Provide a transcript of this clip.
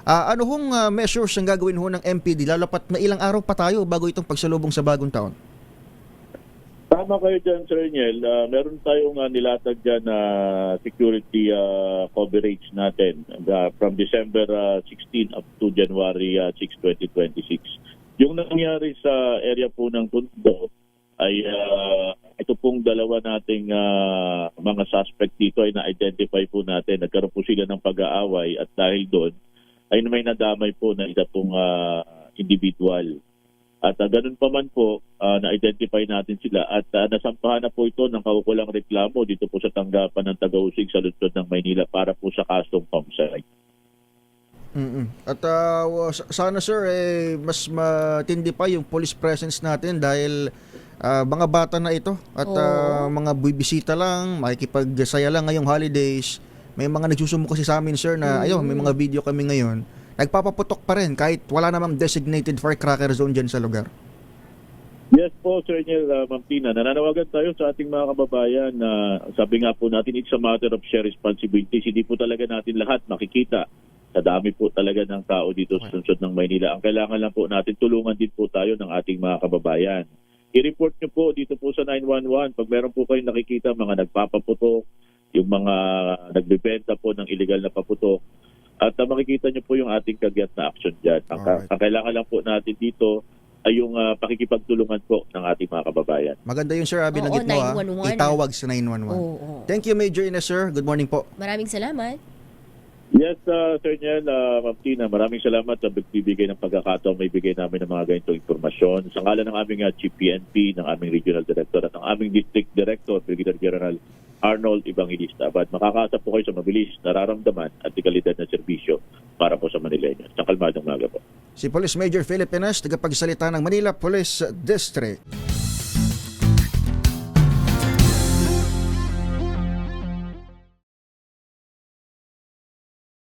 Ano hong measures ang gagawin ho ng MPD lalo pat may ilang araw pa tayo bago itong pagsalubong sa bagong taon? Tama kayo dyan, Sir Niel. Meron tayong nilatag dyan na security coverage natin from December 16 up to January 6, 2026. Yung nangyari sa area po ng Tondo ay ito pong dalawa nating mga suspect dito ay na-identify po natin. Nagkaroon po sila ng pag-aaway at dahil doon ay may nadamay po na isa pong individual. At ganun pa man po, na-identify natin sila at nasampahan na po ito ng kaukulang reklamo dito po sa tanggapan ng Tagausig sa lungsod ng Maynila para po sa kasong homicide. At sana sir, mas matindi pa yung police presence natin dahil mga bata na ito at mga bibisita lang, makikipagsaya lang ngayong holidays. May mga nagsusumo kasi sa amin sir na ayun, may mga video kami ngayon. Nagpapaputok pa rin kahit wala namang designated firecracker zone dyan sa lugar. Yes po, Sir Niel, Ma'am Tina. Nananawagan tayo sa ating mga kababayan na sabi nga po natin, it's a matter of shared responsibilities. Hindi po talaga natin lahat makikita. Sa dami po talaga ng tao dito sa lungsod ng Maynila. Ang kailangan lang po natin, tulungan din po tayo ng ating mga kababayan. I-report nyo po dito po sa 911 pag meron po kayong nakikita mga nagpapaputok, yung mga nagbebenta po ng illegal na paputok. At makikita nyo po yung ating kagyat na action dyan. Ang kailangan lang po natin dito ay yung pakikipagtulungan po ng ating mga kababayan. Maganda yung sir, binanggit mo itawag sa 911. Thank you Major Ines sir, good morning po. Maraming salamat. Yes, Sir Niel, Ma'am Tina, maraming salamat sa pagbibigay ng pagkakataon may bigay namin ng mga ganitong impormasyon. Sa ngalan ng aming Chief PNP, ng aming Regional Director at ng aming District Director, Brigadier General Arnold Evangelista. At makakaasa po kayo sa mabilis, nararamdaman at kalidad na serbisyo para po sa Manileños. Sa kalmadong maga po. Si Police Major Philip Ines, tagapagsalita ng Manila Police District.